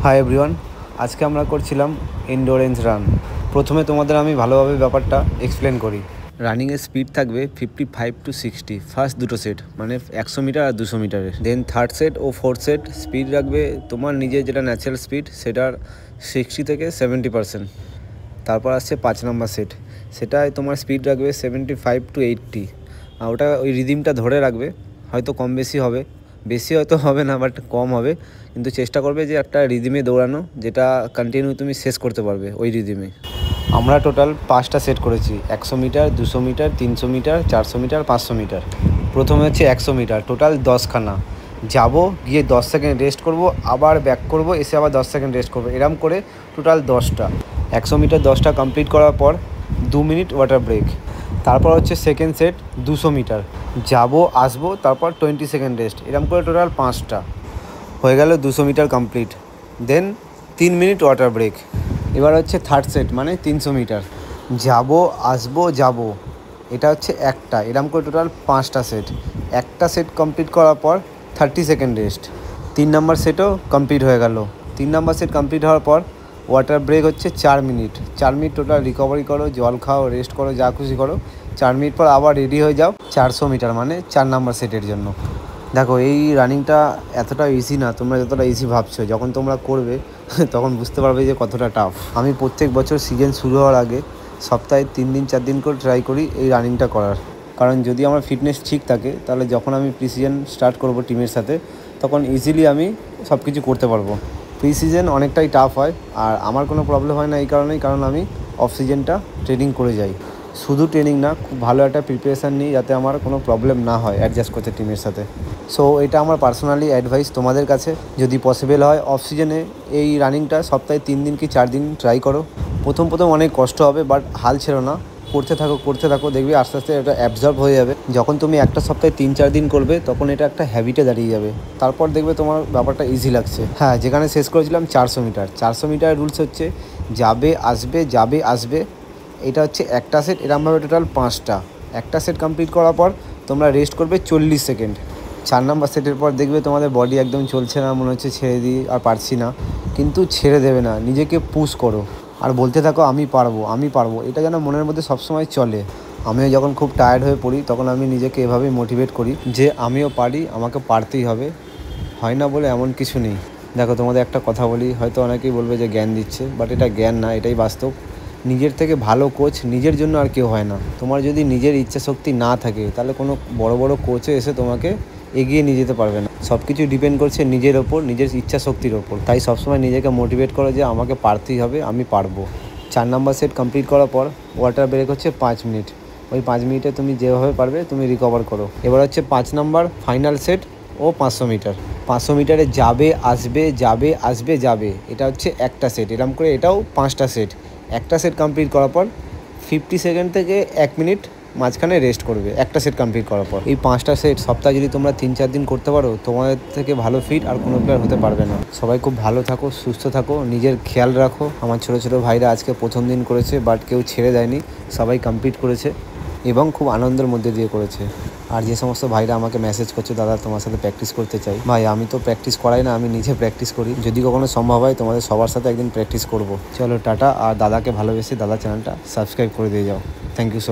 Hi everyone, আজকে আমরা করছিলাম এন্ডোরেন্স রান। প্রথমে তোমাদের আমি ভালোভাবে ব্যাপারটা এক্সপ্লেন করি। রানিংয়ের স্পিড থাকবে 55 to 60 ফার্স্ট দুটো সেট, মানে 100 মিটার আর 200 মিটারের। দেন থার্ড সেট ও ফোর্থ সেট স্পিড রাখবে তোমার নিজের যেটা ন্যাচারাল স্পিড, সেটার 60 থেকে 70%। তারপর আসছে 5 নম্বর সেট, সেটায় তোমার স্পিড রাখবে 75 to 80। আর ওটা ওই রিদিমটা ধরে রাখবে, হয়তো কম বেশি হবে, বেশি হয়তো হবে না, বাট কম হবে। কিন্তু চেষ্টা করবে যে একটা রিদিমে দৌড়ানো, যেটা কন্টিনিউ তুমি শেষ করতে পারবে ওই রিদিমে। আমরা টোটাল 5টা সেট করেছি, 100 metre, 200 metre, 300 metre, 400 metre, 500 metre. প্রথমে হচ্ছে 100 মিটার, টোটাল 10খানা যাবো, গিয়ে 10 সেকেন্ড রেস্ট করব, আবার ব্যাক করব, এসে আবার 10 সেকেন্ড রেস্ট করবো, এরম করে টোটাল 10টা। 100 মিটার 10টা কমপ্লিট করার পর 2 মিনিট ওয়াটার ব্রেক। তারপর হচ্ছে সেকেন্ড সেট 200 মিটার, যাবো আসবো, তারপর 20 সেকেন্ড রেস্ট, এরকম করে টোটাল 5টা হয়ে গেল। 200 মিটার কমপ্লিট, দেন 3 মিনিট ওয়াটার ব্রেক। এবার হচ্ছে থার্ড সেট, মানে 300 মিটার, যাবো আসবো যাবো, এটা হচ্ছে একটা, এরকম করে টোটাল 5টা সেট। একটা সেট কমপ্লিট করার পর 30 সেকেন্ড রেস্ট। 3 নম্বর সেটও কমপ্লিট হয়ে গেল। 3 নম্বর সেট কমপ্লিট হওয়ার পর ওয়াটার ব্রেক হচ্ছে 4 মিনিট। 4 মিনিট টোটাল রিকভারি করো, জল খাও, রেস্ট করো, যা খুশি করো। 4 মিনিট পর আবার রেডি হয়ে যাও 400 মিটার, মানে 4 নম্বর সেটের জন্য। দেখো, এই রানিংটা এতটা ইজি না, তোমরা যতটা ইজি ভাবছো। যখন তোমরা করবে তখন বুঝতে পারবে যে কতটা টাফ। আমি প্রত্যেক বছর সিজন শুরু হওয়ার আগে সপ্তাহে 3 দিন 4 দিন করে ট্রাই করি এই রানিংটা করার। কারণ যদি আমার ফিটনেস ঠিক থাকে, তাহলে যখন আমি প্রি সিজন স্টার্ট করব টিমের সাথে, তখন ইজিলি আমি সব কিছু করতে পারবো। প্রি সিজন অনেকটাই টাফ হয়, আর আমার কোনো প্রবলেম হয় না এই কারণেই, কারণ আমি অফ সিজনটা ট্রেনিং করে যাই। শুধু ট্রেনিং না, খুব ভালো একটা প্রিপারেশান নিই, যাতে আমার কোনো প্রবলেম না হয় অ্যাডজাস্ট করতে টিমের সাথে। সো এটা আমার পার্সোনালি অ্যাডভাইস তোমাদের কাছে, যদি পসিবল হয় অফ সিজনে এই রানিংটা সপ্তাহে 3 দিন কি 4 দিন ট্রাই করো। প্রথম অনেক কষ্ট হবে, বাট হাল ছেড়ো না, করতে থাকো, দেখবে আস্তে আস্তে এটা অ্যাবজর্ব হয়ে যাবে। যখন তুমি একটা সপ্তাহে 3-4 দিন করবে, তখন এটা একটা হ্যাবিটে দাঁড়িয়ে যাবে। তারপর দেখবে তোমার ব্যাপারটা ইজি লাগছে। হ্যাঁ, যেখানে শেষ করেছিলাম 400 মিটার। 400 মিটার রুলস হচ্ছে যাবে আসবে, যাবে আসবে। এটা হচ্ছে একটা সেট, এরকমভাবে টোটাল 5টা। একটা সেট কমপ্লিট করার পর তোমরা রেস্ট করবে 40 সেকেন্ড। 4 নম্বর সেটের পর দেখবে তোমাদের বডি একদম চলছে না, মনে হচ্ছে ছেড়ে দিই, আর পারছি না। কিন্তু ছেড়ে দেবে না, নিজেকে পুশ করো আর বলতে থাকো আমি পারবো, আমি পারবো। এটা যেন মনের মধ্যে সবসময় চলে। আমিও যখন খুব টায়ার্ড হয়ে পড়ি, তখন আমি নিজেকে এভাবেই মোটিভেট করি যে আমিও পারি, আমাকে পারতেই হবে, হয় না বলে এমন কিছু নেই। দেখো, তোমাদের একটা কথা বলি, হয়তো অনেকেই বলবে যে জ্ঞান দিচ্ছে, বাট এটা জ্ঞান না, এটাই বাস্তব। নিজের থেকে ভালো কোচ নিজের জন্য আর কেউ হয় না। তোমার যদি নিজের ইচ্ছা শক্তি না থাকে, তাহলে কোনো বড় বড় কোচে এসে তোমাকে এগিয়ে নিয়ে যেতে পারবে না। সব কিছু ডিপেন্ড করছে নিজের ওপর, নিজের ইচ্ছা শক্তির ওপর। তাই সবসময় নিজেকে মোটিভেট করো যে আমাকে পারতেই হবে, আমি পারবো। 4 নম্বর সেট কমপ্লিট করার পর ওয়াটার ব্রেক হচ্ছে 5 মিনিট। ওই 5 মিনিটে তুমি যেভাবে পারবে তুমি রিকভার করো। এবার হচ্ছে 5 নম্বর ফাইনাল সেট ও 500 মিটার। 500 মিটারে যাবে আসবে, যাবে আসবে, যাবে। এটা হচ্ছে একটা সেট, এরকম করে এটাও 5টা সেট। একটা সেট কমপ্লিট করার পর 50 সেকেন্ড থেকে 1 মিনিট মাঝখানে রেস্ট করবে একটা সেট কমপ্লিট করার পর। এই 5টা সেট সপ্তাহে যদি তোমরা 3-4 দিন করতে পারো, তোমাদের থেকে ভালো ফিট আর কোনো প্লেয়ার হতে পারবে না। সবাই খুব ভালো থাকো, সুস্থ থাকো, নিজের খেয়াল রাখো। আমার ছোটো ছোটো ভাইরা আজকে প্রথম দিন করেছে, বাট কেউ ছেড়ে দেয়নি, সবাই কমপ্লিট করেছে এবং খুব আনন্দের মধ্যে দিয়ে করেছে। আর যে সমস্ত ভাইরা আমাকে মেসেজ করছে, দাদা তোমার সাথে প্র্যাকটিস করতে চাই, ভাই আমি তো প্র্যাকটিস করাই না, আমি নিজে প্র্যাকটিস করি। যদি কখনো সম্ভব হয় তোমাদের সবার সাথে একদিন প্র্যাকটিস করব। চলো টাটা, আর দাদাকে ভালোবেসে দাদা চ্যানেলটা সাবস্ক্রাইব করে দিয়ে যাও। Thank you so much.